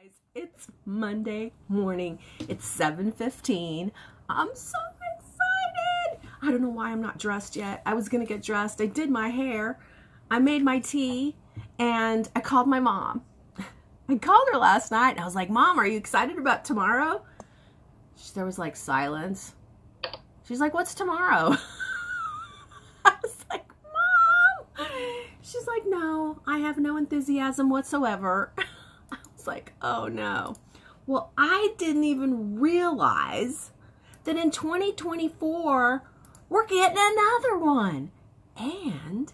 Guys, it's Monday morning. It's 7:15. I'm so excited. I don't know why I'm not dressed yet. I was gonna get dressed. I did my hair. I made my tea and I called my mom. I called her last night and I was like, Mom, are you excited about tomorrow? There was like silence. She's like, what's tomorrow? I was like, Mom. She's like, no, I have no enthusiasm whatsoever. I was like, oh no. Well, I didn't even realize that in 2024, we're getting another one. And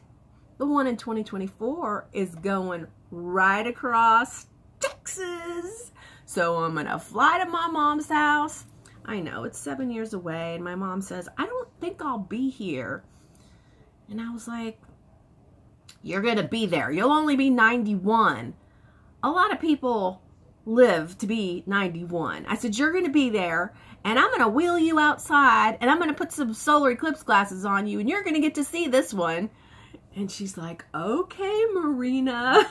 the one in 2024 is going right across Texas. So I'm going to fly to my mom's house. I know it's 7 years away. And my mom says, I don't think I'll be here. And I was like, you're going to be there. You'll only be 91. A lot of people live to be 91. I said, you're going to be there, and I'm going to wheel you outside, and I'm going to put some solar eclipse glasses on you, and you're going to get to see this one. And she's like, okay, Marina.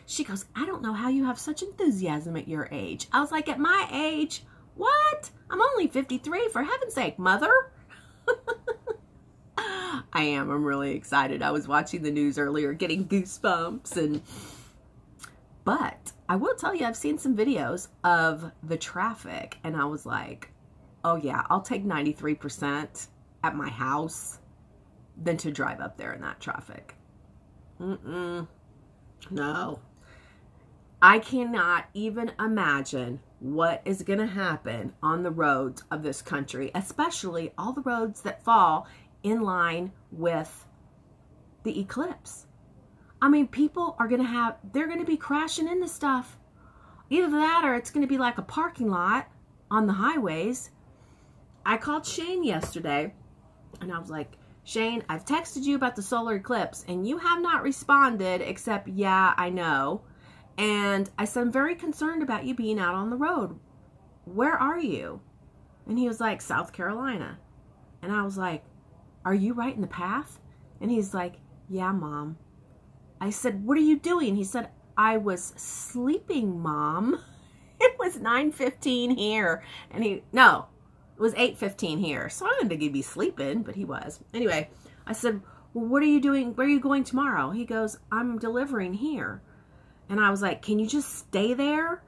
She goes, I don't know how you have such enthusiasm at your age. I was like, at my age, what? I'm only 53, for heaven's sake, mother. I am. I'm really excited. I was watching the news earlier, getting goosebumps. But I will tell you, I've seen some videos of the traffic, and I was like, oh yeah, I'll take 93% at my house than to drive up there in that traffic. No. I cannot even imagine what is going to happen on the roads of this country, especially all the roads that fall in line with the eclipse. I mean, people are going to they're going to be crashing into stuff. Either that or it's going to be like a parking lot on the highways. I called Shane yesterday and I was like, Shane, I've texted you about the solar eclipse and you have not responded except, yeah, I know. And I said, I'm very concerned about you being out on the road. Where are you? And he was like, South Carolina. And I was like, are you right in the path? And he's like, yeah, Mom. I said, what are you doing? He said, I was sleeping, Mom. It was 9:15 here. And no, it was 8:15 here. So I didn't think he'd be sleeping, but he was. Anyway, I said, well, what are you doing? Where are you going tomorrow? He goes, I'm delivering here. And I was like, can you just stay there?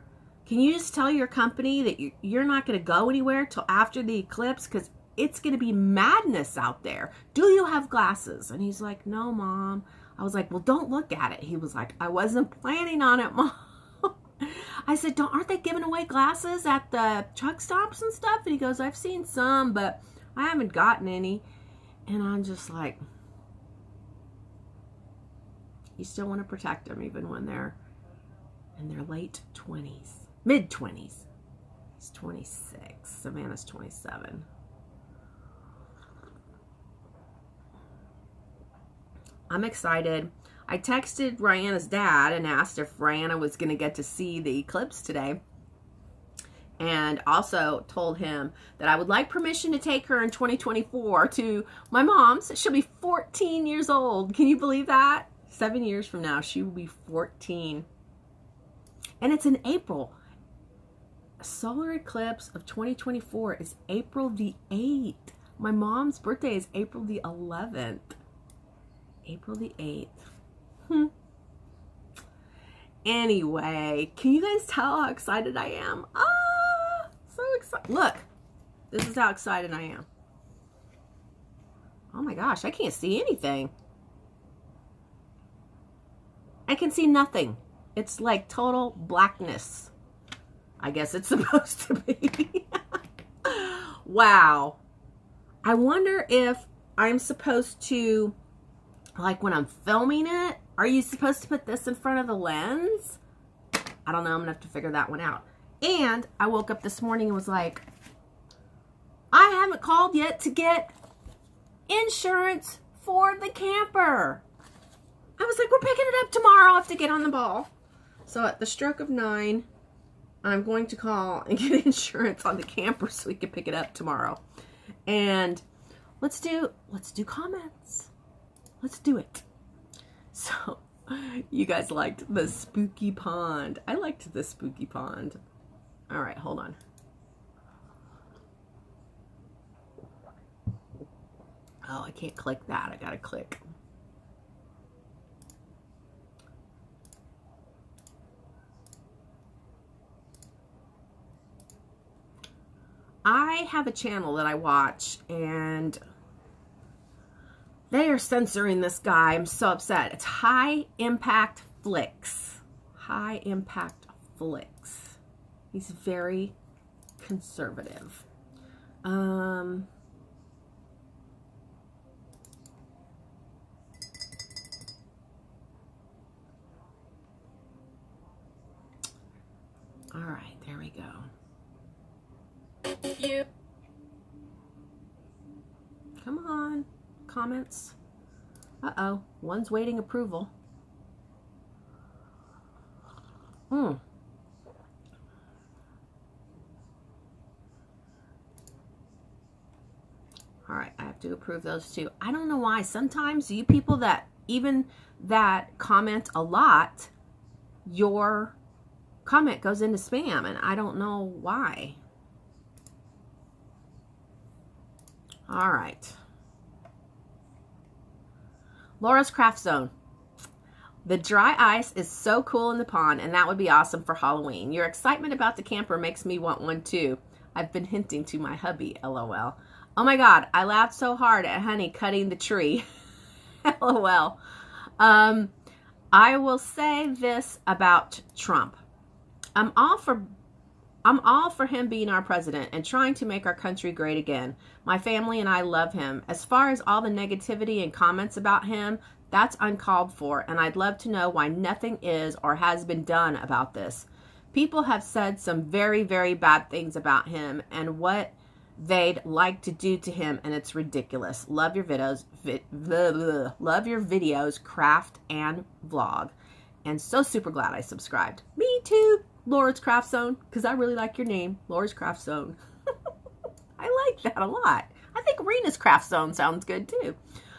Can you just tell your company that you're not going to go anywhere till after the eclipse? Because it's going to be madness out there. Do you have glasses? And he's like, no, Mom. I was like, well, don't look at it. He was like, I wasn't planning on it, Mom. I said, aren't they giving away glasses at the truck stops and stuff? And he goes, I've seen some, but I haven't gotten any. And I'm just like, you still want to protect them even when they're in their late 20s, mid-20s. He's 26. Savannah's 27. I'm excited. I texted Rihanna's dad and asked if Rihanna was going to get to see the eclipse today. And also told him that I would like permission to take her in 2024 to my mom's. She'll be 14 years old. Can you believe that? 7 years from now, she will be 14. And it's in April. A solar eclipse of 2024 is April the 8th. My mom's birthday is April the 11th. April the 8th. Anyway, can you guys tell how excited I am? Ah, so excited. Look, this is how excited I am. Oh my gosh, I can't see anything. I can see nothing. It's like total blackness. I guess it's supposed to be. Wow. I wonder if I'm supposed to, like when I'm filming it, are you supposed to put this in front of the lens? I don't know. I'm going to have to figure that one out. And I woke up this morning and was like, I haven't called yet to get insurance for the camper. I was like, we're picking it up tomorrow. I have to get on the ball. So at the stroke of 9, I'm going to call and get insurance on the camper so we can pick it up tomorrow. And let's do comments. Let's do it. So You guys liked the spooky pond. I liked the spooky pond. All right, hold on. Oh, I can't click that. I gotta click. I have a channel that I watch, and they are censoring this guy. I'm so upset. It's High Impact Flicks. High Impact Flicks. He's very conservative. All right, there we go. Come on, comments. Uh-oh, one's waiting approval. All right, I have to approve those too. I don't know why. Sometimes you people that comment a lot, your comment goes into spam, and I don't know why. All right. Laura's Craft Zone. The dry ice is so cool in the pond, and that would be awesome for Halloween. Your excitement about the camper makes me want one too. I've been hinting to my hubby, LOL. Oh my God, I laughed so hard at Honey cutting the tree. LOL. I will say this about Trump. I'm all for him being our president and trying to make our country great again. My family and I love him. As far as all the negativity and comments about him, that's uncalled for, and I'd love to know why nothing is or has been done about this. People have said some very, very bad things about him and what they'd like to do to him, and it's ridiculous. Love your videos, love your videos, craft and vlog, and so super glad I subscribed. Me too. Laura's Craft Zone, because I really like your name, Laura's Craft Zone. I like that a lot. I think Rena's Craft Zone sounds good too.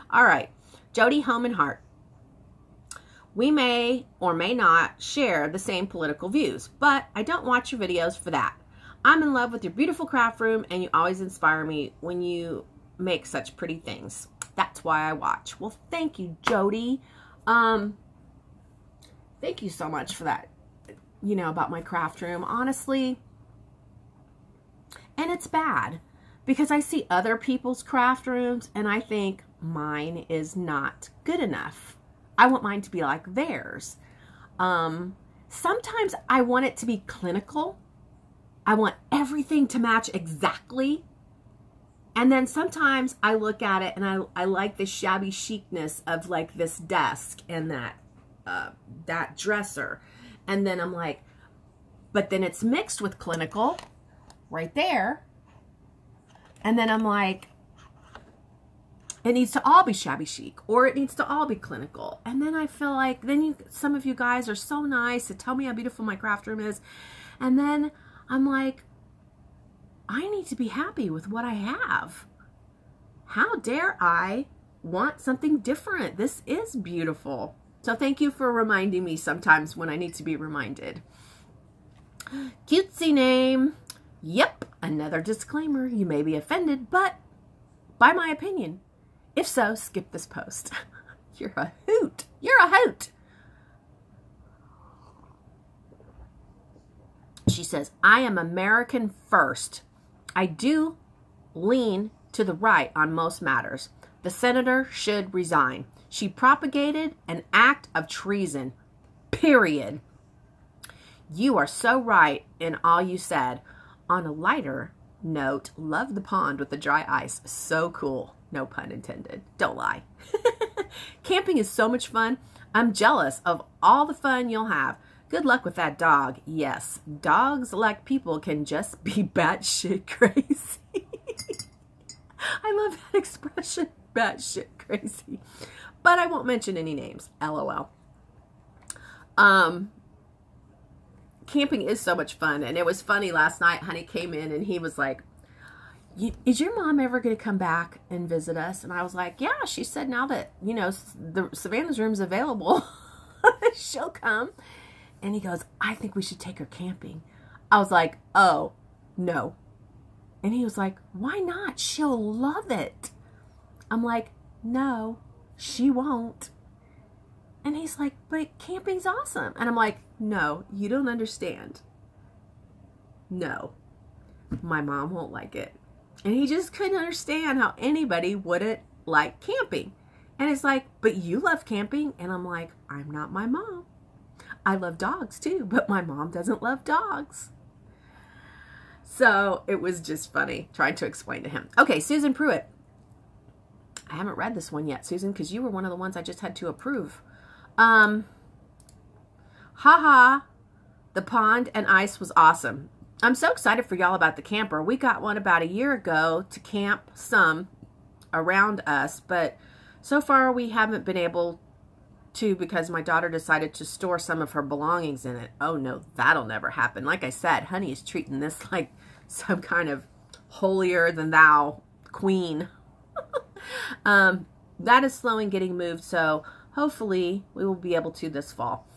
All right, Jody, Home and Heart. We may or may not share the same political views, but I don't watch your videos for that. I'm in love with your beautiful craft room, and you always inspire me when you make such pretty things. That's why I watch. Well, thank you, Jody. Thank you so much for that. You know, about my craft room, honestly. And it's bad because I see other people's craft rooms and I think mine is not good enough. I want mine to be like theirs. Sometimes I want it to be clinical. I want everything to match exactly. And then sometimes I look at it and I like the shabby chicness of like this desk and that dresser. And then I'm like, but then it's mixed with clinical right there. And then I'm like, it needs to all be shabby chic or it needs to all be clinical. And then I feel like, then some of you guys are so nice to tell me how beautiful my craft room is. And then I'm like, I need to be happy with what I have. How dare I want something different? This is beautiful. So thank you for reminding me sometimes when I need to be reminded. Cutesy name. Yep, another disclaimer. You may be offended, but by my opinion. If so, skip this post. You're a hoot. You're a hoot. She says, I am American first. I do lean to the right on most matters. The senator should resign. She propagated an act of treason, period. You are so right in all you said. On a lighter note, love the pond with the dry ice. So cool. No pun intended. Don't lie. Camping is so much fun. I'm jealous of all the fun you'll have. Good luck with that dog. Yes, dogs like people can just be batshit crazy. I love that expression, batshit crazy. But I won't mention any names. LOL. Camping is so much fun. And it was funny last night. Honey came in and he was like, is your mom ever going to come back and visit us? And I was like, yeah, she said now that, you know, the Savannah's room's available. she'll come. And he goes, I think we should take her camping. I was like, oh, no. And he was like, why not? She'll love it. I'm like, no, she won't. And he's like, but camping's awesome. And I'm like, no, you don't understand. No, my mom won't like it. And he just couldn't understand how anybody wouldn't like camping. And it's like, but you love camping. And I'm like, I'm not my mom. I love dogs too, but my mom doesn't love dogs. So it was just funny trying to explain to him. Okay, Susan Pruitt. I haven't read this one yet, Susan, because you were one of the ones I just had to approve. Haha, the pond and ice was awesome. I'm so excited for y'all about the camper. We got one about a year ago to camp some around us, but so far we haven't been able to because my daughter decided to store some of her belongings in it. Oh no, that'll never happen. Like I said, honey is treating this like some kind of holier than thou queen. That is slow in getting moved, so hopefully we will be able to this fall.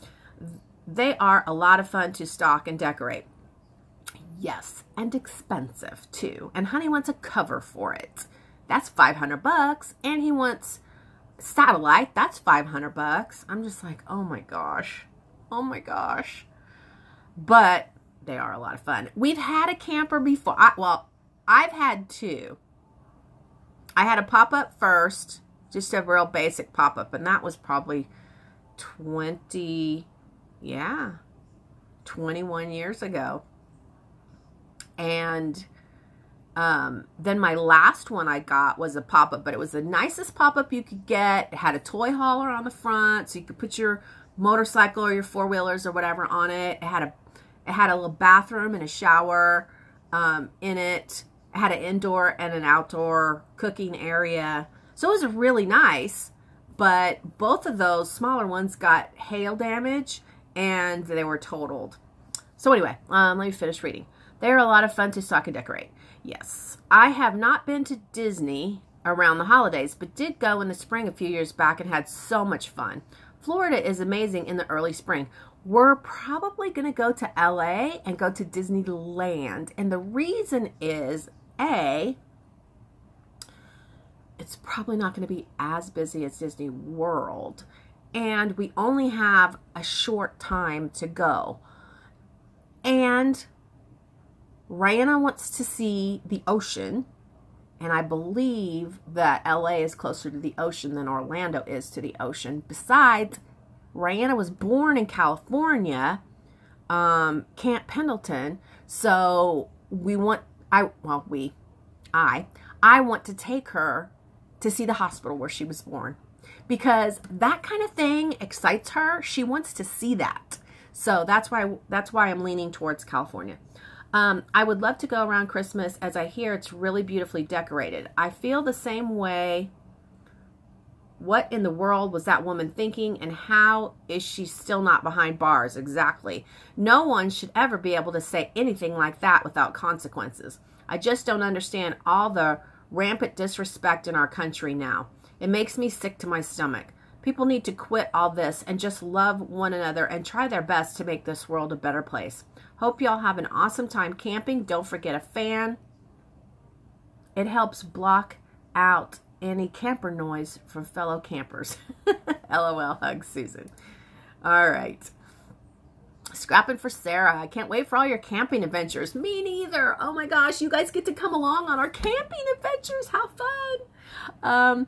They are a lot of fun to stock and decorate. Yes, and expensive too. And honey wants a cover for it. That's $500, and he wants satellite. That's $500. I'm just like, oh my gosh. Oh my gosh. But they are a lot of fun. We've had a camper before. I've had two. I had a pop-up first, just a real basic pop-up, and that was probably 21 years ago. And then my last one I got was a pop-up, but it was the nicest pop-up you could get. It had a toy hauler on the front, so you could put your motorcycle or your four-wheelers or whatever on it. It had a little bathroom and a shower in it. It had an indoor and an outdoor cooking area. So it was really nice, but both of those smaller ones got hail damage and they were totaled. So anyway, let me finish reading. They're a lot of fun to stock and decorate. Yes, I have not been to Disney around the holidays, but did go in the spring a few years back and had so much fun. Florida is amazing in the early spring. We're probably going to go to LA and go to Disneyland. And the reason is, A, it's probably not going to be as busy as Disney World. And we only have a short time to go. And Rihanna wants to see the ocean. And I believe that LA is closer to the ocean than Orlando is to the ocean. Besides, Rihanna was born in California, Camp Pendleton. So I want to take her to see the hospital where she was born, because that kind of thing excites her. She wants to see that. So that's why I'm leaning towards California. I would love to go around Christmas, as I hear it's really beautifully decorated. I feel the same way. What in the world was that woman thinking, and how is she still not behind bars? Exactly. No one should ever be able to say anything like that without consequences. I just don't understand all the rampant disrespect in our country now. It makes me sick to my stomach. People need to quit all this and just love one another and try their best to make this world a better place. Hope y'all have an awesome time camping. Don't forget a fan. It helps block out any camper noise from fellow campers. LOL, hugs, Susan. All right. Scrapping for Sarah. I can't wait for all your camping adventures. Me neither. Oh my gosh, you guys get to come along on our camping adventures. How fun.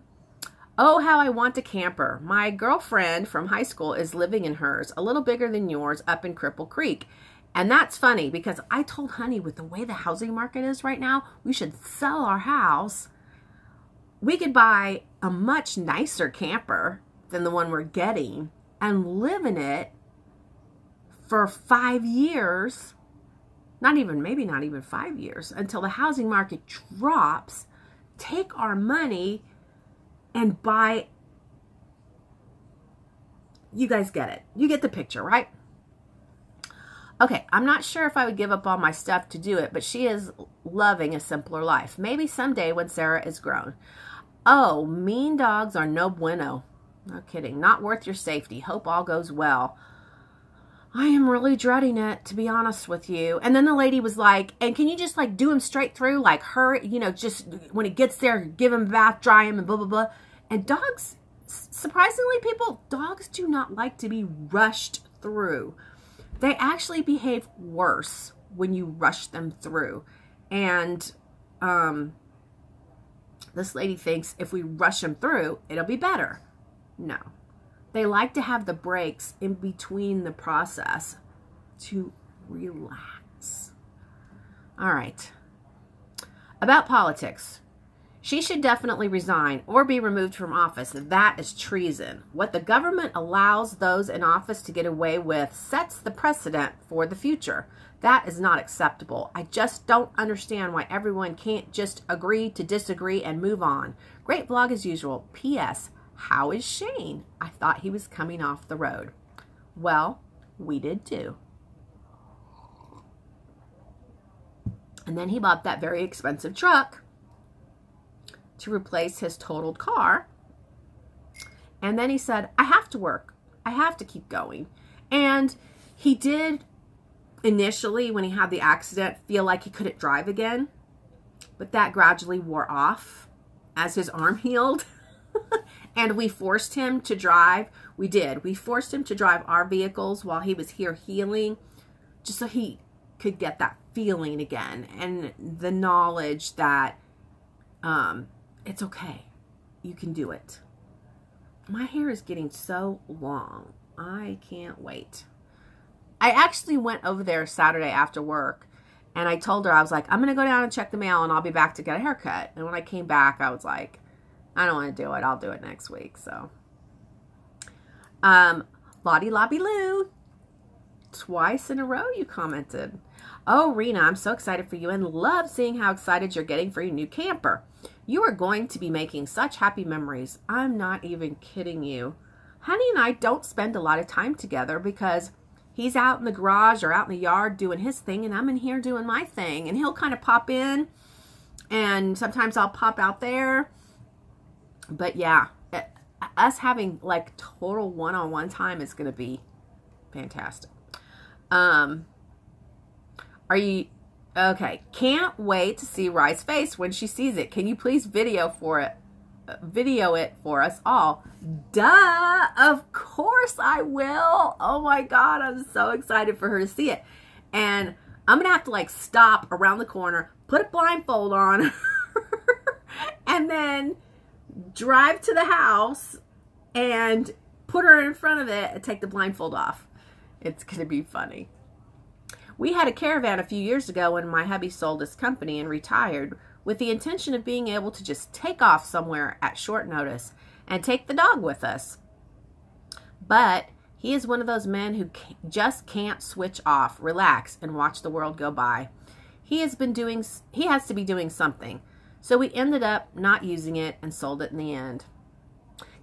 Oh, how I want a camper. My girlfriend from high school is living in hers, a little bigger than yours, up in Cripple Creek. And that's funny because I told honey, with the way the housing market is right now, we should sell our house. We could buy a much nicer camper than the one we're getting and live in it for 5 years, maybe not even 5 years, until the housing market drops, take our money and buy. You guys get it. You get the picture, right? Okay, I'm not sure if I would give up all my stuff to do it, but she is loving a simpler life. Maybe someday when Sarah is grown. Oh, mean dogs are no bueno. No kidding. Not worth your safety. Hope all goes well. I am really dreading it, to be honest with you. And then the lady was like, and can you just like do him straight through? Like her, you know, just when he gets there, give him a bath, dry him, and blah, blah, blah. And dogs, surprisingly, dogs do not like to be rushed through. They actually behave worse when you rush them through. And this lady thinks if we rush them through, it'll be better. No. They like to have the breaks in between the process to relax. All right. About politics. She should definitely resign or be removed from office. That is treason. What the government allows those in office to get away with sets the precedent for the future. That is not acceptable. I just don't understand why everyone can't just agree to disagree and move on. Great vlog as usual. P.S. How is Shane? I thought he was coming off the road. Well, we did too. And then he bought that very expensive truck to replace his totaled car. And then he said, I have to work. I have to keep going. And he did initially, when he had the accident, feel like he couldn't drive again. But that gradually wore off as his arm healed. And we forced him to drive. We did. We forced him to drive our vehicles while he was here healing, just so he could get that feeling again and the knowledge that it's okay. You can do it. My hair is getting so long. I can't wait. I actually went over there Saturday after work, and I told her, I was like, I'm going to go down and check the mail, and I'll be back to get a haircut. And when I came back, I was like, I don't want to do it. I'll do it next week. So, Lottie Lobby Lou, twice in a row you commented. Oh, Rena, I'm so excited for you and love seeing how excited you're getting for your new camper. You are going to be making such happy memories. I'm not even kidding you. Honey and I don't spend a lot of time together because he's out in the garage or out in the yard doing his thing, and I'm in here doing my thing. And he'll kind of pop in, and sometimes I'll pop out there. But yeah, us having like total one-on-one time is going to be fantastic. Are you okay? Can't wait to see Rye's face when she sees it. Can you please video it for us all? Duh, of course I will. Oh my God, I'm so excited for her to see it. And I'm gonna have to like stop around the corner, put a blindfold on, and then drive to the house and put her in front of it and take the blindfold off. It's gonna be funny. We had a caravan a few years ago when my hubby sold his company and retired, with the intention of being able to just take off somewhere at short notice and take the dog with us. But he is one of those men who just can't switch off, relax, and watch the world go by. He has to be doing something. So we ended up not using it and sold it in the end.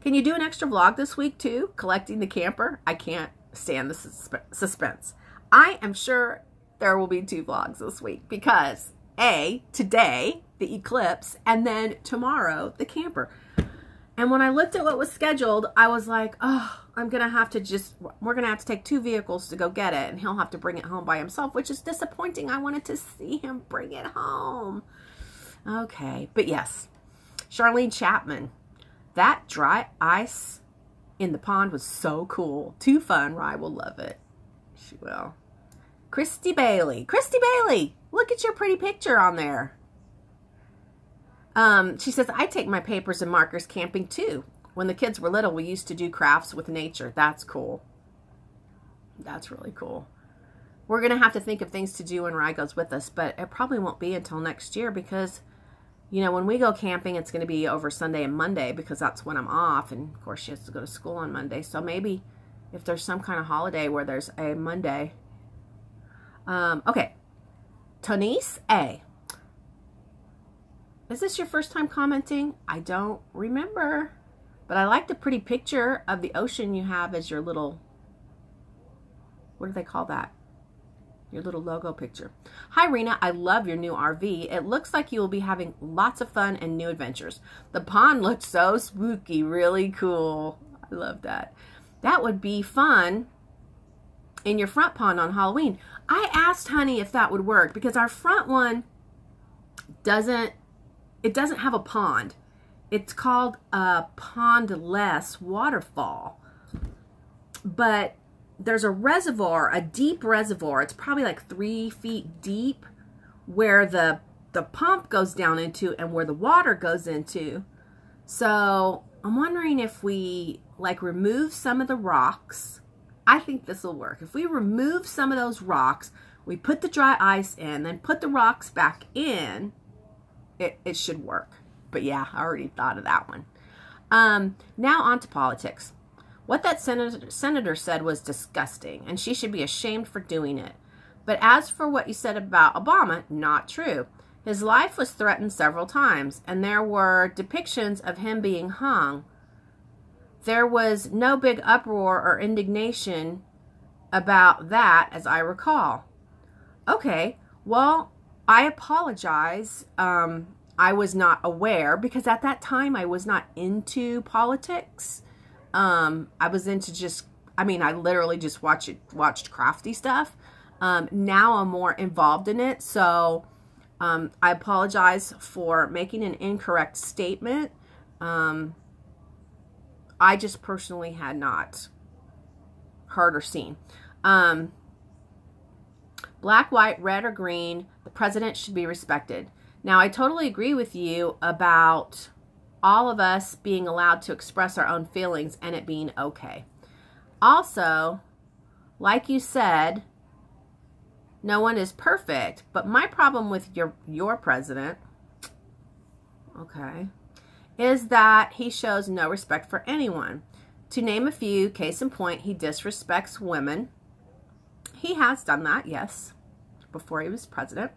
Can you do an extra vlog this week too, collecting the camper? I can't stand the suspense. I am sure there will be 2 vlogs this week because today, the Eclipse, and then tomorrow, the camper. And when I looked at what was scheduled, I was like, oh, we're going to have to take 2 vehicles to go get it, and he'll have to bring it home by himself, which is disappointing. I wanted to see him bring it home. Okay, but yes, Charlene Chapman, that dry ice in the pond was so cool. Too fun. Rye will love it. She will. Christy Bailey. Christy Bailey, look at your pretty picture on there. She says, I take my papers and markers camping too. When the kids were little, we used to do crafts with nature. That's cool. That's really cool. We're going to have to think of things to do when Rye goes with us, but it probably won't be until next year because, you know, when we go camping, it's going to be over Sunday and Monday because that's when I'm off. And, of course, she has to go to school on Monday. So maybe if there's some kind of holiday where there's a Monday. Okay. Tonise A. Is this your first time commenting? I don't remember. But I like the pretty picture of the ocean you have as your little, what do they call that? Your little logo picture. Hi, Rena. I love your new RV. It looks like you will be having lots of fun and new adventures. The pond looks so spooky. Really cool. I I love that. That would be fun in your front pond on Halloween. I asked Honey if that would work because our front one doesn't have a pond. It's called a pondless waterfall. But there's a reservoir, a deep reservoir. It's probably like 3 feet deep where the pump goes down into and where the water goes into. So I'm wondering if we like remove some of the rocks. I think this will work. If we remove some of those rocks, we put the dry ice in, then put the rocks back in, it should work. But yeah, I already thought of that one. Now on to politics. What that senator said was disgusting, and she should be ashamed for doing it. But as for what you said about Obama, not true. His life was threatened several times, and there were depictions of him being hung. There was no big uproar or indignation about that, as I recall. Okay, well, I apologize. I was not aware, because at that time I was not into politics. I was into I literally just watched crafty stuff. Now I'm more involved in it, so I apologize for making an incorrect statement. I just personally had not heard or seen. Black, white, red, or green, the president should be respected. Now, I totally agree with you about all of us being allowed to express our own feelings and it being okay. Also, like you said, no one is perfect, but my problem with your president, okay, is that he shows no respect for anyone. To name a few, case in point, he disrespects women. He has done that, yes, before he was president.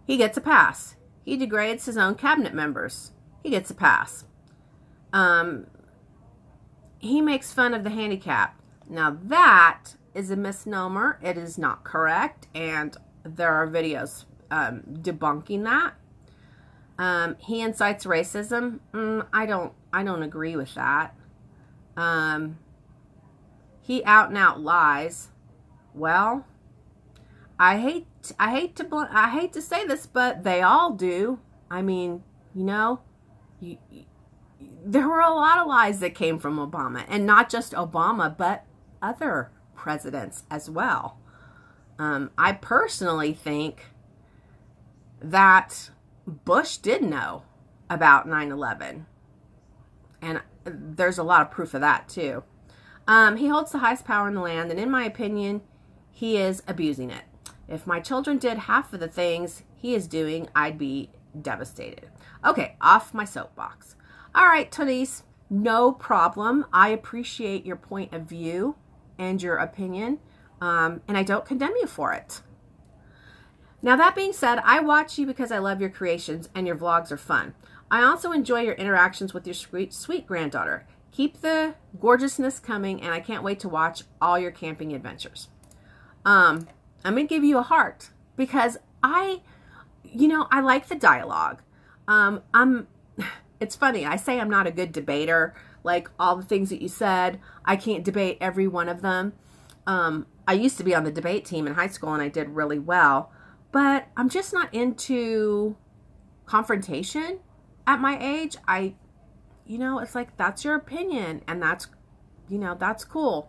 He gets a pass. He degrades his own cabinet members. He gets a pass. He makes fun of the handicapped. Now that is a misnomer. It is not correct, and there are videos debunking that. He incites racism. I don't agree with that. He out and out lies. Well, I hate to say this, but they all do. I mean, you know, there were a lot of lies that came from Obama, and not just Obama, but other presidents as well. I personally think that Bush did know about 9/11, and there's a lot of proof of that too. He holds the highest power in the land, and in my opinion, he is abusing it. If my children did half of the things he is doing, I'd be devastated. Okay, off my soapbox. All right, Tonise, no problem. I appreciate your point of view and your opinion, and I don't condemn you for it. Now, that being said, I watch you because I love your creations and your vlogs are fun. I also enjoy your interactions with your sweet granddaughter. Keep the gorgeousness coming, and I can't wait to watch all your camping adventures. I'm going to give you a heart because I like the dialogue. It's funny. I say I'm not a good debater. Like all the things that you said, I can't debate every one of them. I used to be on the debate team in high school and I did really well, but I'm just not into confrontation at my age. It's like, that's your opinion and that's cool.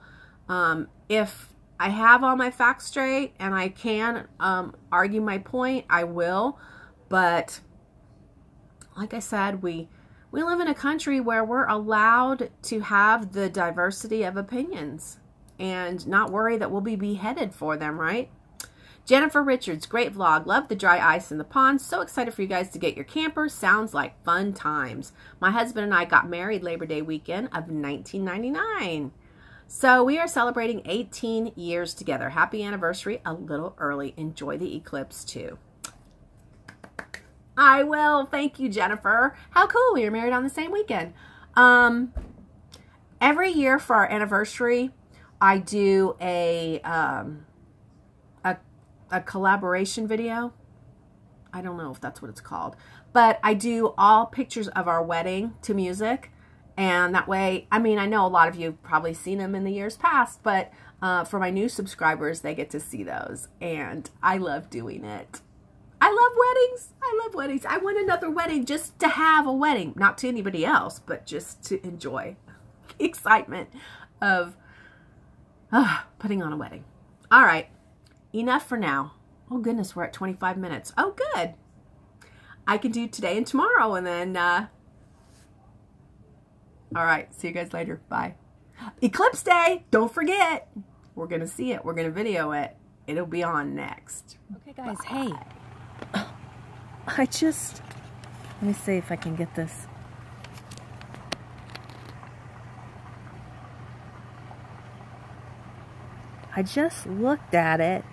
If I have all my facts straight and I can argue my point, I will. But like I said, we live in a country where we're allowed to have the diversity of opinions and not worry that we'll be beheaded for them, right? Jennifer Richards, great vlog. Love the dry ice in the pond. So excited for you guys to get your camper. Sounds like fun times. My husband and I got married Labor Day weekend of 1999. So we are celebrating 18 years together. Happy anniversary a little early. Enjoy the eclipse too. I will. Thank you, Jennifer. How cool. We were married on the same weekend. Every year for our anniversary, I do a collaboration video. I don't know if that's what it's called, but I do all pictures of our wedding to music. And that way, I mean, I know a lot of you have probably seen them in the years past, but for my new subscribers, they get to see those. And I love doing it. I love weddings. I love weddings. I want another wedding just to have a wedding. Not to anybody else, but just to enjoy the excitement of putting on a wedding. All right. Enough for now. Oh, goodness. We're at 25 minutes. Oh, good. I can do today and tomorrow. And then, all right. See you guys later. Bye. Eclipse Day. Don't forget. We're going to see it. We're going to video it. It'll be on next. Okay, guys. Bye. Hey. Let me see if I can get this. I just looked at it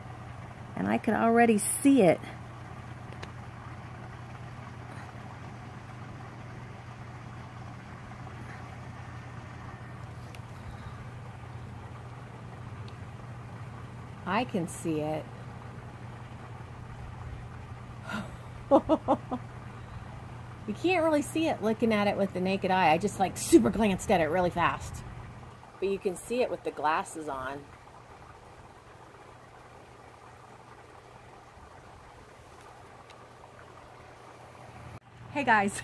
and I can already see it. I can see it. You can't really see it looking at it with the naked eye. I just like super glanced at it really fast. But you can see it with the glasses on. Hey guys,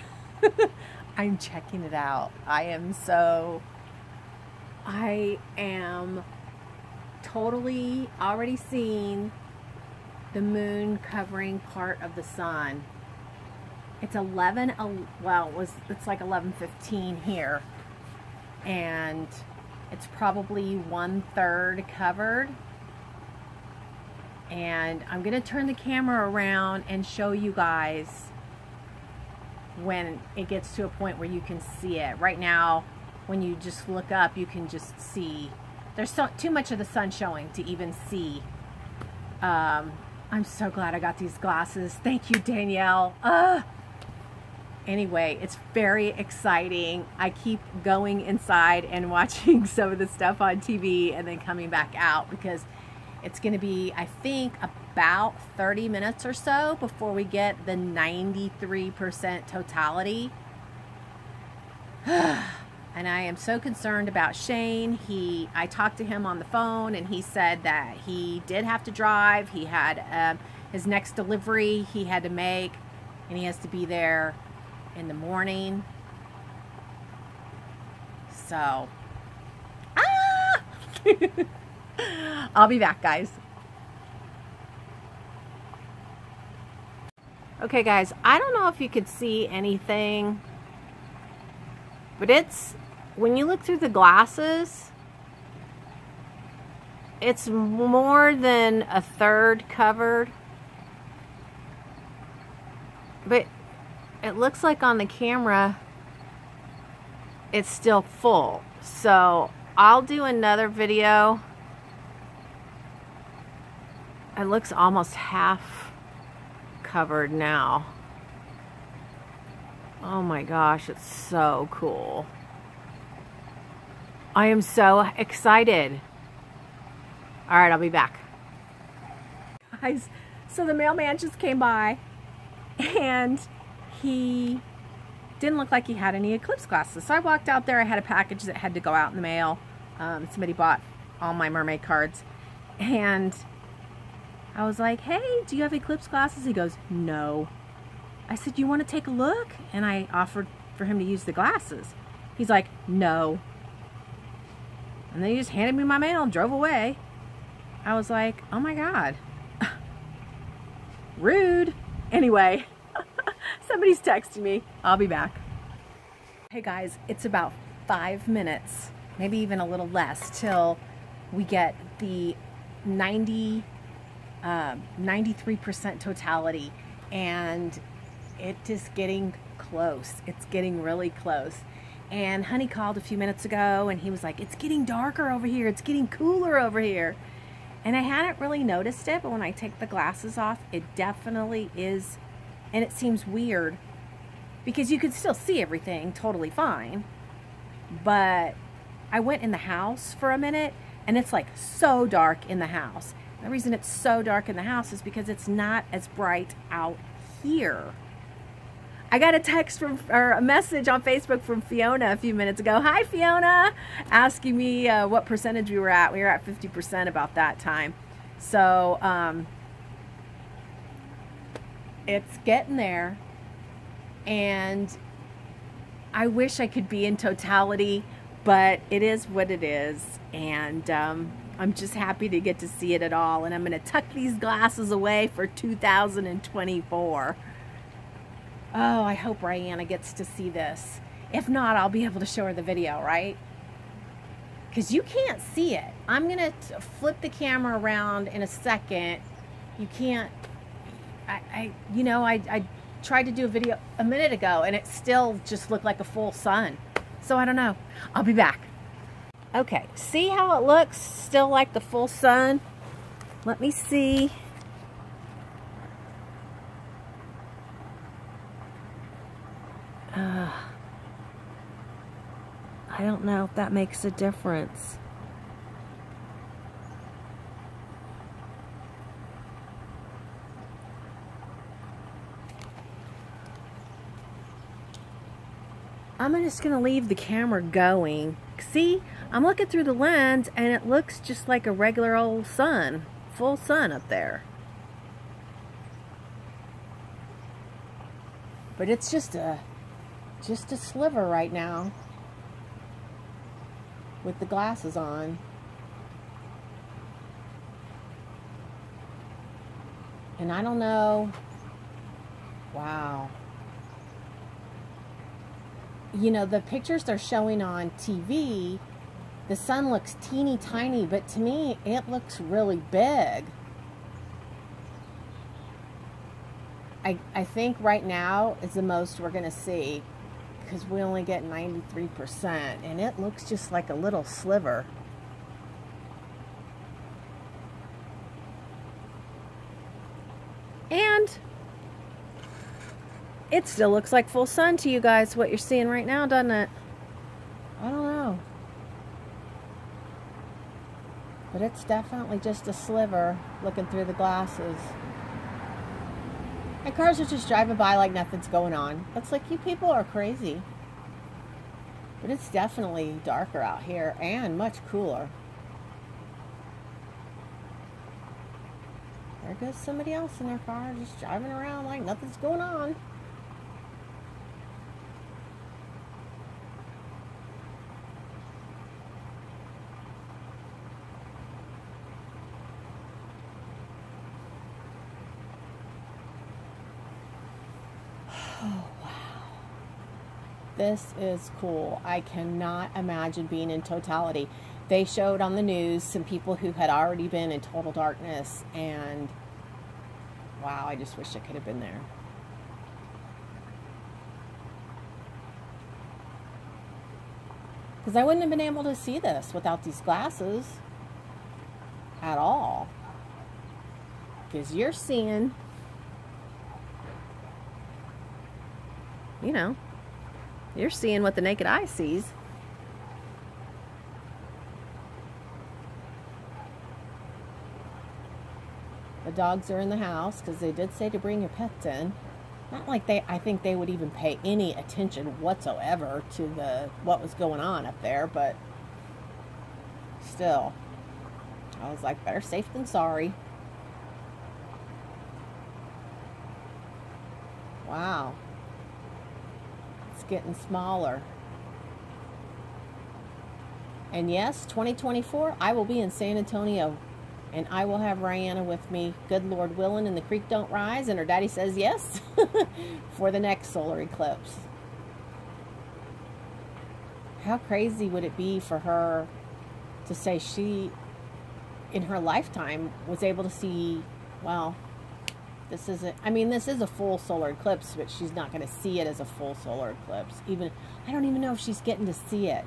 I'm checking it out. I am totally already seeing the moon covering part of the sun. It's it's like 11:15 here, and it's probably 1/3 covered. And I'm gonna turn the camera around and show you guys when it gets to a point where you can see it. Right now, when you just look up, you can just see there's too much of the sun showing to even see. I'm so glad I got these glasses. Thank you, Danielle. Anyway, it's very exciting. I keep going inside and watching some of the stuff on TV and then coming back out because it's going to be, I think, about 30 minutes or so before we get the 93% totality. And I am so concerned about Shane. I talked to him on the phone and he said that he did have to drive. He had his next delivery he had to make, and he has to be there in the morning. So, I'll be back, guys. Okay, guys, I don't know if you could see anything, but when you look through the glasses, it's more than 1/3 covered. But it looks like on the camera, it's still full. So I'll do another video. It looks almost half covered now. Oh my gosh, it's so cool. I am so excited. All right, I'll be back. Guys, so the mailman just came by and he didn't look like he had any eclipse glasses. So I walked out there. I had a package that had to go out in the mail. Somebody bought all my mermaid cards. And I was like, hey, do you have eclipse glasses? He goes, no. I said, you want to take a look? And I offered for him to use the glasses. He's like, no. And then he just handed me my mail and drove away. I was like, oh my God. Rude. Anyway, somebody's texting me. I'll be back. Hey guys, it's about 5 minutes, maybe even a little less, till we get the 93% totality. And it is getting close. It's getting really close. And Honey called a few minutes ago and he was like, it's getting darker over here. It's getting cooler over here. And I hadn't really noticed it, but when I take the glasses off, it definitely is. And it seems weird because you could still see everything totally fine. But I went in the house for a minute and it's like so dark in the house. The reason it's so dark in the house is because it's not as bright out here. I got a text from, or a message on Facebook from Fiona a few minutes ago. Hi, Fiona, asking me what percentage we were at. We were at 50% about that time. So it's getting there, and I wish I could be in totality, but it is what it is, and I'm just happy to get to see it at all. And I'm going to tuck these glasses away for 2024. Oh, I hope Rihanna gets to see this. If not, I'll be able to show her the video, right? Because you can't see it. I'm going to flip the camera around in a second. You can't, you know, I tried to do a video a minute ago and it still just looked like a full sun. So I don't know. I'll be back. Okay, see how it looks still like the full sun? Let me see. I don't know if that makes a difference. I'm just going to leave the camera going. See, I'm looking through the lens and it looks just like a regular old sun, full sun up there. But it's just a sliver right now with the glasses on. And I don't know. Wow. You know, the pictures they're showing on TV, the sun looks teeny tiny, but to me, it looks really big. I think right now is the most we're going to see, because we only get 93%, and it looks just like a little sliver. And it still looks like full sun to you guys, what you're seeing right now, doesn't it? I don't know. But it's definitely just a sliver looking through the glasses. And cars are just driving by like nothing's going on. It's like, you people are crazy. But it's definitely darker out here and much cooler. There goes somebody else in their car just driving around like nothing's going on. Oh, wow. This is cool. I cannot imagine being in totality. They showed on the news some people who had already been in total darkness, and wow, I just wish I could have been there. Because I wouldn't have been able to see this without these glasses at all. Because you're seeing, you know, you're seeing what the naked eye sees. The dogs are in the house because they did say to bring your pets in. Not like I think they would even pay any attention whatsoever to what was going on up there, but still, I was like, better safe than sorry. Wow. It's getting smaller. And yes, 2024, I will be in San Antonio. And I will have Rihanna with me, good Lord willing, and the creek don't rise, and her daddy says yes, for the next solar eclipse. How crazy would it be for her to say she, in her lifetime, was able to see, well, this isn't, I mean, this is a full solar eclipse, but she's not going to see it as a full solar eclipse. Even, I don't even know if she's getting to see it.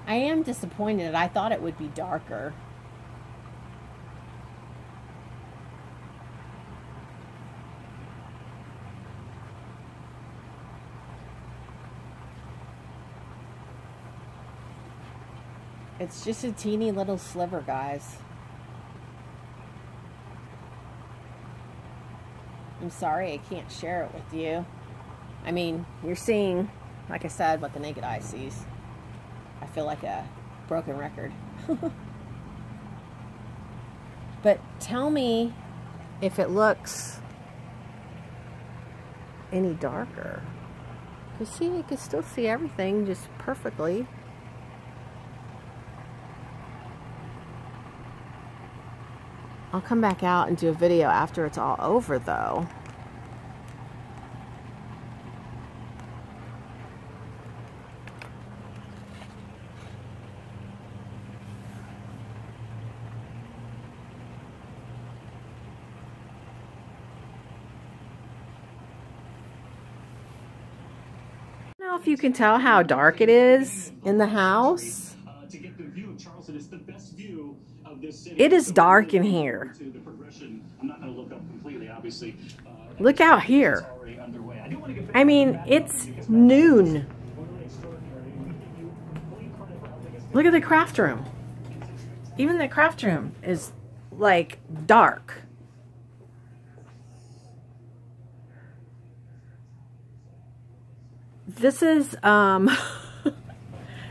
I am disappointed. I thought it would be darker. It's just a teeny little sliver, guys. I'm sorry I can't share it with you. I mean, you're seeing, like I said, what the naked eye sees. I feel like a broken record. But tell me if it looks any darker. Because see, you can still see everything just perfectly. I'll come back out and do a video after it's all over, though. I don't know if you can tell how dark it is in the house. It is dark in here. Look out here. I mean, it's noon. Look at the craft room. Even the craft room is like dark. This is,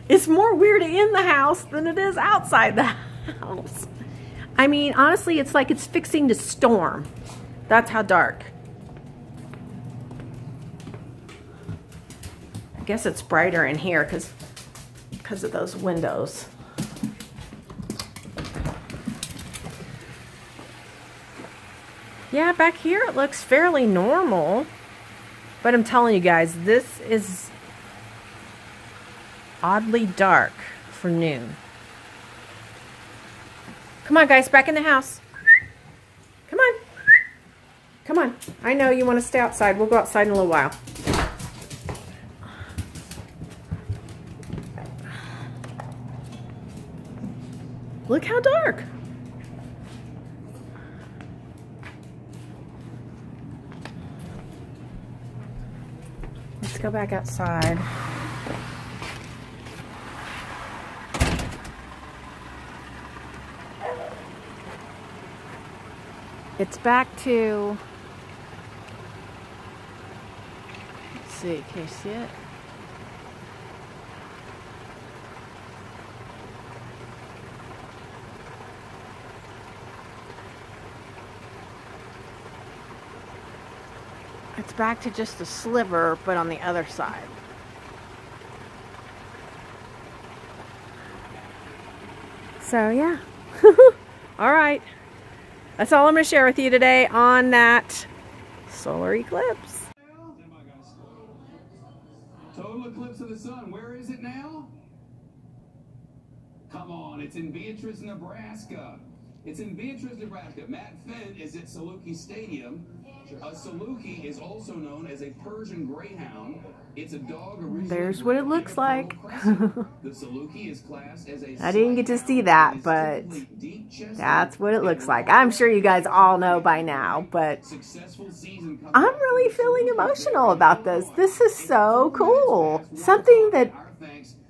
it's more weird in the house than it is outside the house. I mean, honestly, it's like it's fixing to storm. That's how dark. I guess it's brighter in here because of those windows. Yeah, back here it looks fairly normal. But I'm telling you guys, this is oddly dark for noon. Come on, guys, back in the house. Come on. Come on. I know you want to stay outside. We'll go outside in a little while. Look how dark. Let's go back outside. It's back to, let's see, can you see it? It's back to just a sliver, but on the other side. So yeah. All right. That's all I'm going to share with you today on that solar eclipse. Total eclipse of the sun. Where is it now? Come on, it's in Beatrice, Nebraska. It's in Beatrice, Nebraska. Matt Fenn is at Saluki Stadium. A Saluki is also known as a Persian Greyhound. It's a dog originally. There's what it looks like. The Saluki is classed as a. I didn't get to see that, but that's what it looks like. I'm sure you guys all know by now, but I'm really feeling emotional about this. This is so cool. Something that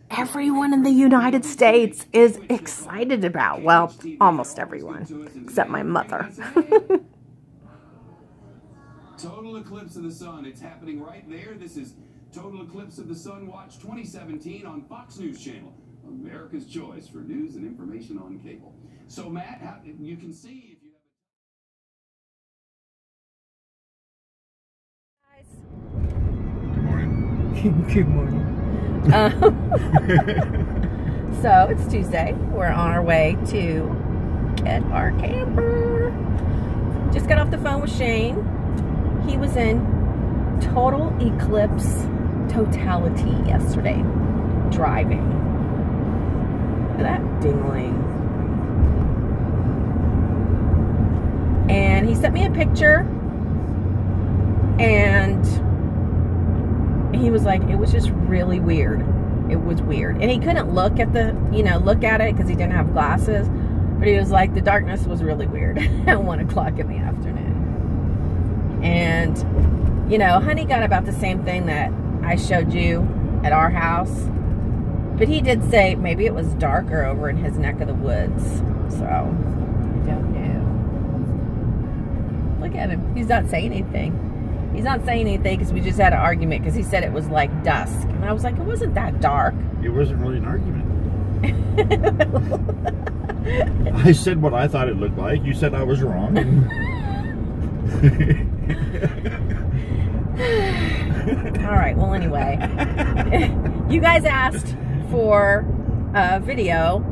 everyone in the United States is excited about. Well, almost everyone, except my mother. Total eclipse of the sun. It's happening right there. This is Total Eclipse of the Sun Watch 2017 on Fox News Channel. America's choice for news and information on cable. So, Matt, you can see if you have. Good morning. So it's Tuesday. We're on our way to get our camper. Just got off the phone with Shane. He was in total eclipse totality yesterday, driving. Look at that dingling. And he sent me a picture, and he was like, it was just really weird. It was weird. And he couldn't look at the, look at it because he didn't have glasses. But he was like, the darkness was really weird at 1 o'clock in the afternoon. And, honey got about the same thing that I showed you at our house. But he did say maybe it was darker over in his neck of the woods. So, I don't know. Look at him. He's not saying anything. He's not saying anything because we just had an argument because he said it was like dusk. And I was like, it wasn't that dark. It wasn't really an argument. I said what I thought it looked like. You said I was wrong. All right, well, anyway. You guys asked for a video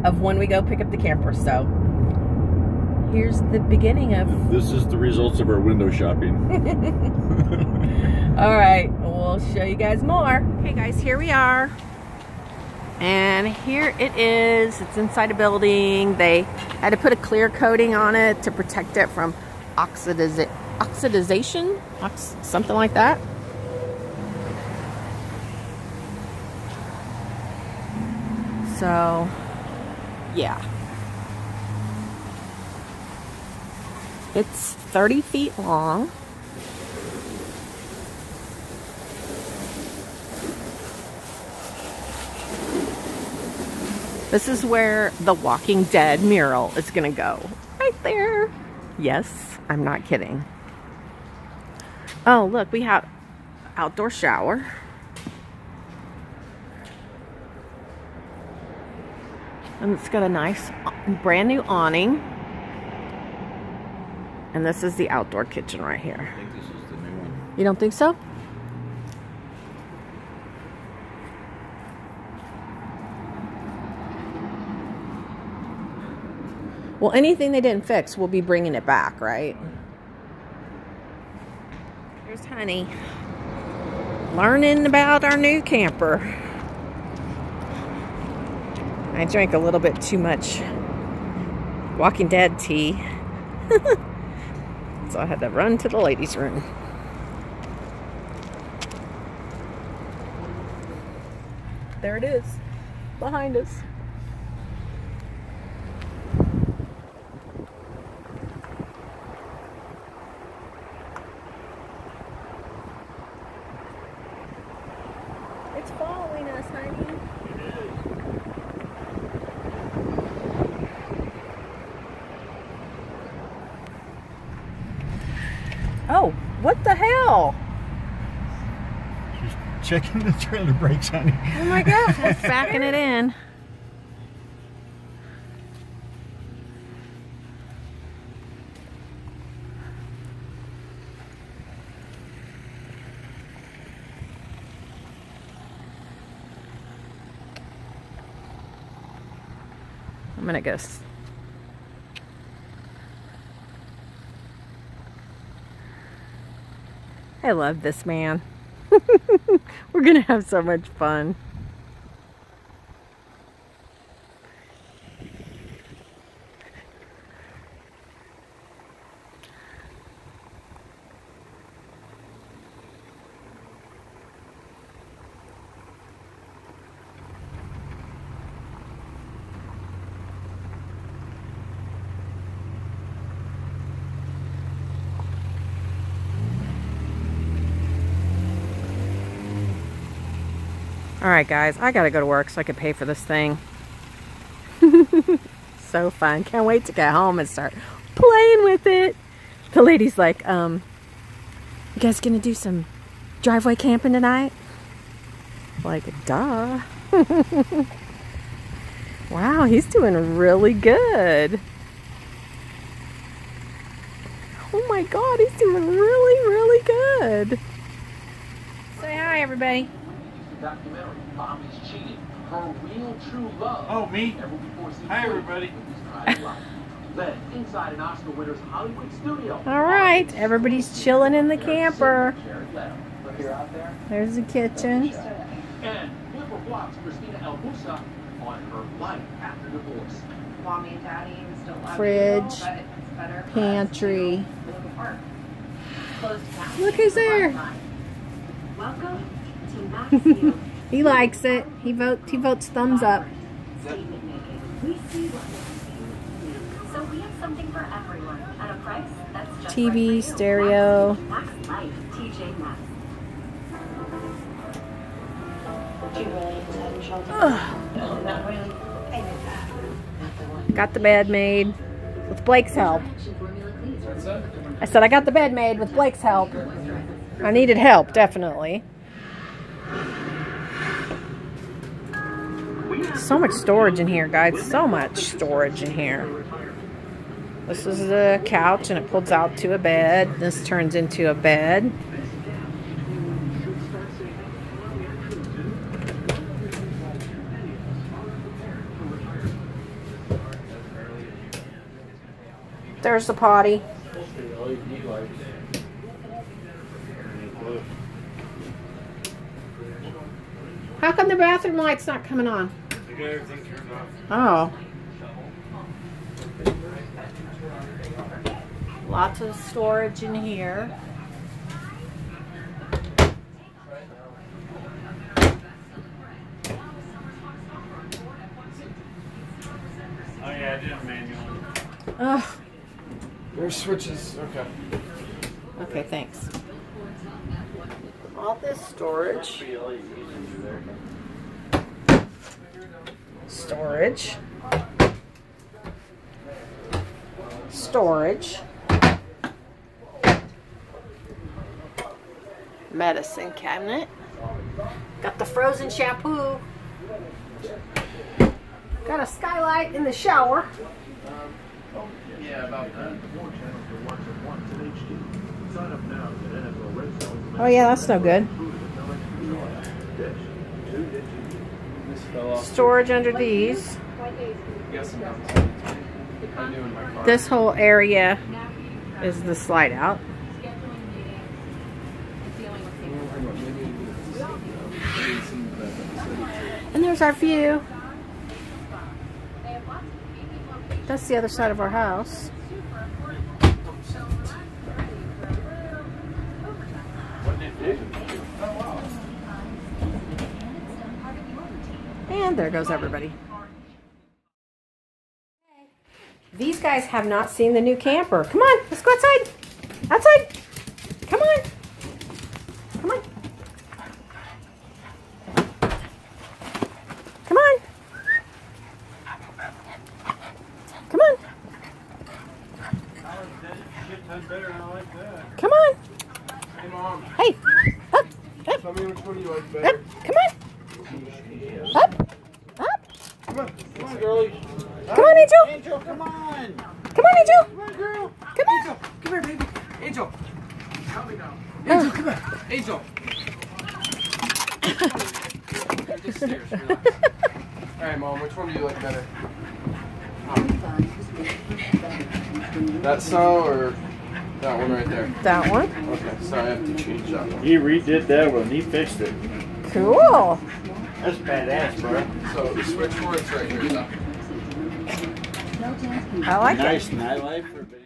of when we go pick up the camper, so here's the beginning of... This is the results of our window shopping. All right, we'll show you guys more. Okay, guys, here we are. And here it is. It's inside a building. They had to put a clear coating on it to protect it from oxidization, something like that. So, yeah. It's 30 feet long. This is where the Walking Dead mural is gonna go. Right there. Yes, I'm not kidding. Oh, look, we have outdoor shower. And it's got a nice brand new awning. And this is the outdoor kitchen right here. I think this is the new one. You don't think so? Well, anything they didn't fix, we'll be bringing it back, right? Here's Honey. Learning about our new camper. I drank a little bit too much Walking Dead tea. So I had to run to the ladies' room. There it is, behind us. It's following us, honey. Oh, what the hell? She's checking the trailer brakes, honey. Oh my gosh, it's backing it in. I'm gonna go. I love this man. We're gonna have so much fun. Alright guys, I gotta go to work so I can pay for this thing. So fun. Can't wait to get home and start playing with it. The lady's like, you guys gonna do some driveway camping tonight? Like, duh. Wow, he's doing really good. Oh my god, he's doing really, really good. Say hi, everybody. Documentary, Mommy's Cheating, her real true love. Oh, me? Hi, everybody. Then, inside an Oscar winner's Hollywood studio. All right, everybody's chilling in the camper. There's the kitchen. And Camper Vlogs Christina El Musa on her life after divorce. Mommy and Daddy still love Fridge, you, but it's better for pantry. us to live apart. Closed captioning Look who's there. Wi-Fi. Welcome to Maxfield. He likes it. He votes thumbs up. Statement making. We see what makes you. So we have something for everyone at a price that's just TV, right for you. stereo. Max Life, TJ Maxx. Do you really intend shelter? No, not really. I knew that. Not the one. Got the bed made with Blake's help. Action formula cleans. What's that? I I said I got the bed made with Blake's help. I needed help, definitely. So much storage in here, guys. So much storage in here. This is a couch, and it pulls out to a bed. This turns into a bed. There's the potty. How come the bathroom light's not coming on? I got everything turned off. Oh. Lots of storage in here. Oh yeah, I did a manual. Ugh. There's switches. Okay. Okay, thanks. All this storage. Storage. Storage. Medicine cabinet. Got the frozen shampoo. Got a skylight in the shower. Yeah, about that. Oh yeah, that's no good. Storage under these. This whole area is the slide out. And there's our view. That's the other side of our house. And there goes everybody. These guys have not seen the new camper. Come on, let's go outside. Outside. Come on. Come on. Come on. Come on. Come on. Hey, Mom. Hey. Up. Up. Tell me which one you like Up. better. Come on. Up. Up. Come on, come on, girlie. Come on, Angel. Angel, come on. Come on, Angel. Come on, girl. Come on. Angel, come here, baby. Angel. Help me now. Angel, come here. Angel. Just stairs, relax. All right, Mom, which one do you like better? That saw or that one right there? That one. Okay, so I have to change that one. He redid that one. He fixed it. Cool. That's badass, bro. So the switch for it's right here, though. I like Nice it. nightlife for band.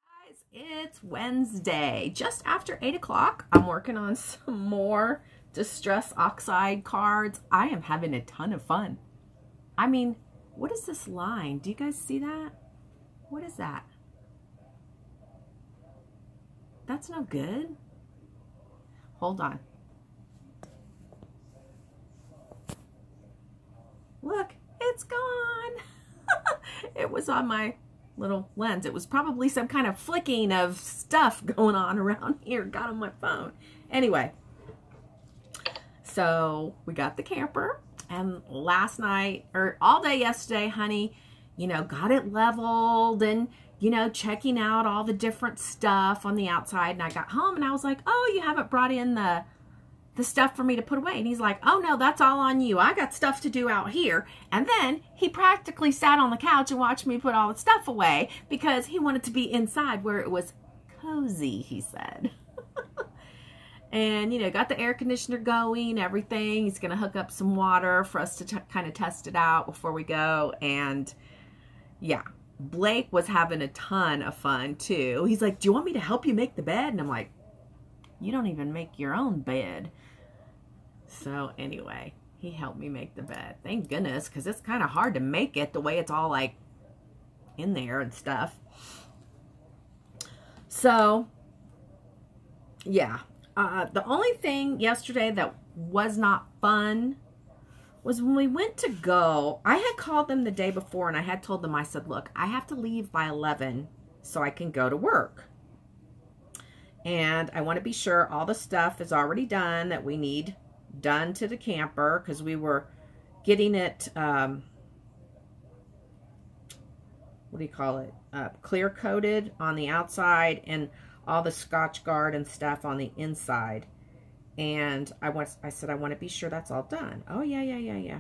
Guys, it's Wednesday, just after 8 o'clock. I'm working on some more distress oxide cards. I am having a ton of fun. I mean, what is this line? Do you guys see that? What is that? That's no good. Hold on. Look, it's gone. It was on my little lens. It was probably some kind of flicking of stuff going on around here. Got on my phone. Anyway, so we got the camper, and last night, or all day yesterday, honey, you know, got it leveled and, you know, checking out all the different stuff on the outside. And I got home and I was like, oh, you haven't brought in the stuff for me to put away. And he's like, oh no, that's all on you. I got stuff to do out here. And then he practically sat on the couch and watched me put all the stuff away because he wanted to be inside where it was cozy, he said. And, you know, got the air conditioner going, everything. He's going to hook up some water for us to kind of test it out before we go. And yeah, Blake was having a ton of fun too. He's like, do you want me to help you make the bed? And I'm like, you don't even make your own bed. So anyway, he helped me make the bed. Thank goodness, because it's kind of hard to make it the way it's all like in there and stuff. So yeah, the only thing yesterday that was not fun was when we went to go, I had called them the day before and I had told them, I said, look, I have to leave by 11 so I can go to work. And I want to be sure all the stuff is already done that we need done to the camper, because we were getting it, what do you call it, clear coated on the outside and all the Scotch Guard and stuff on the inside. And I said, I want to be sure that's all done. Oh, yeah.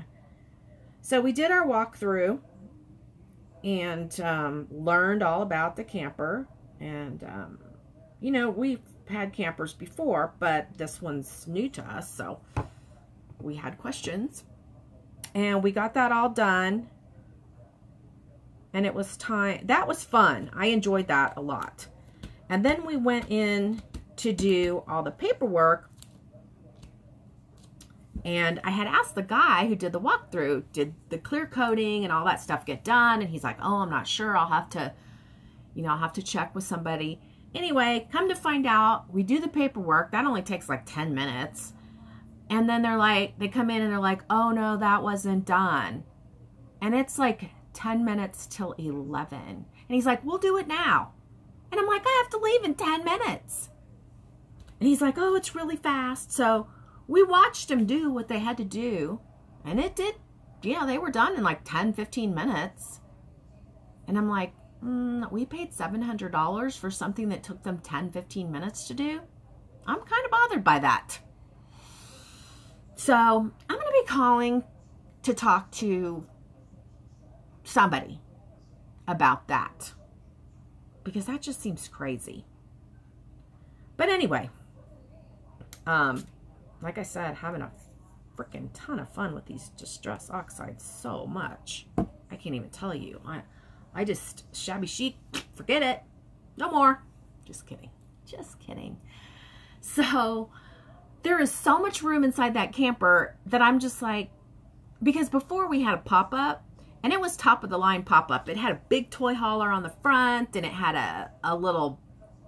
So we did our walkthrough and learned all about the camper. And, you know, we've had campers before, but this one's new to us, so we had questions. And we got that all done. And it was time. That was fun. I enjoyed that a lot. And then we went in to do all the paperwork. And I had asked the guy who did the walkthrough, did the clear coating and all that stuff get done? And he's like, oh, I'm not sure. I'll have to, you know, I'll have to check with somebody. Anyway, come to find out, we do the paperwork. That only takes like 10 minutes. And then they're like, they come in and they're like, oh no, that wasn't done. And it's like 10 minutes till 11. And he's like, we'll do it now. And I'm like, I have to leave in 10 minutes. And he's like, oh, it's really fast. So we watched him do what they had to do. And it did, yeah, they were done in like 10, 15 minutes. And I'm like, we paid $700 for something that took them 10, 15 minutes to do. I'm kind of bothered by that. So I'm going to be calling to talk to somebody about that, because that just seems crazy. But anyway, like I said, having a freaking ton of fun with these distress oxides so much. I can't even tell you. I just, shabby chic, forget it. No more. Just kidding. Just kidding. So there is so much room inside that camper that I'm just like, because before we had a pop-up, and it was top of the line pop-up. It had a big toy hauler on the front, and it had a little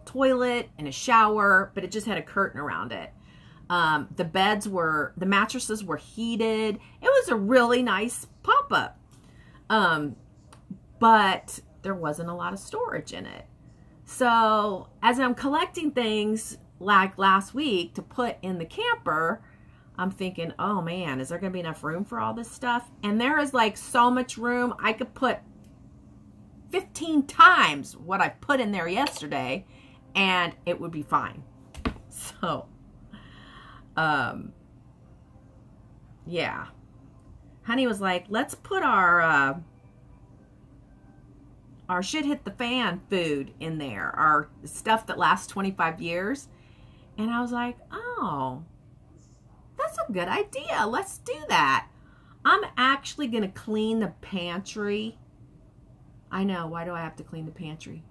toilet and a shower, but it just had a curtain around it. The mattresses were heated. It was a really nice pop-up. But there wasn't a lot of storage in it. So as I'm collecting things like last week to put in the camper, I'm thinking, oh man, is there going to be enough room for all this stuff? And there is like so much room. I could put 15 times what I put in there yesterday and it would be fine. So, yeah. Honey was like, let's put our shit hit the fan food in there, our stuff that lasts 25 years. And I was like, oh, that's a good idea. Let's do that. I'm actually going to clean the pantry. I know. Why do I have to clean the pantry?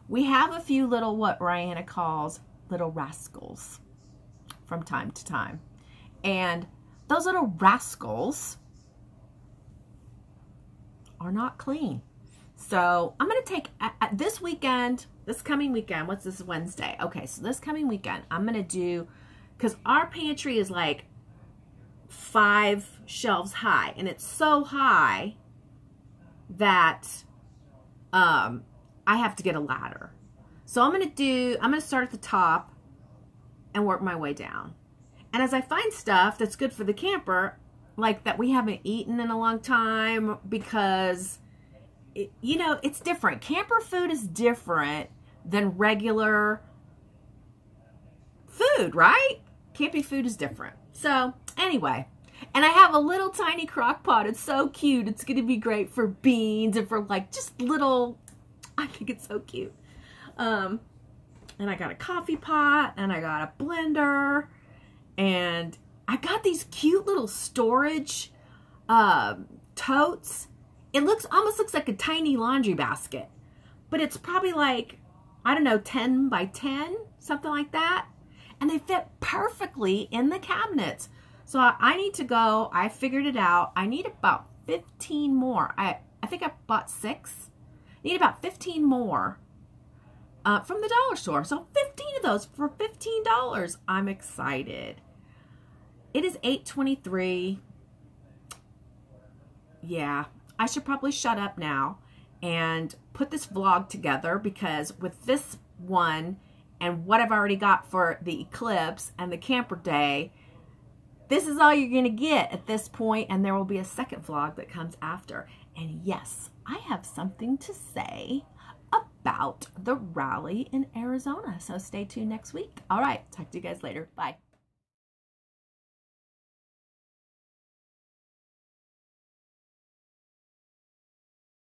We have a few little, what Rihanna calls little rascals from time to time. And those little rascals are not clean. So I'm going to take this weekend, this coming weekend, what's this, Wednesday? Okay, so this coming weekend, I'm going to do, because our pantry is like 5 shelves high, and it's so high that I have to get a ladder. So I'm going to start at the top and work my way down. And as I find stuff that's good for the camper, like that we haven't eaten in a long time, because you know, it's different. Camper food is different than regular food, right? Camping food is different. So anyway, and I have a little tiny crock pot. It's so cute. It's going to be great for beans and for like just little, I think it's so cute. And I got a coffee pot and I got a blender and I got these cute little storage totes. It almost looks like a tiny laundry basket, but it's probably like, I don't know, 10 by 10, something like that. And they fit perfectly in the cabinets. So I need to go, I figured it out. I need about 15 more. I think I bought 6. I need about 15 more from the dollar store. So 15 of those for $15. I'm excited. It is 8:23. yeah, I should probably shut up now and put this vlog together, because with this one and what I've already got for the Eclipse and the camper day, this is all you're going to get at this point, and there will be a second vlog that comes after. And yes, I have something to say about the rally in Arizona, so stay tuned next week. All right, talk to you guys later. Bye.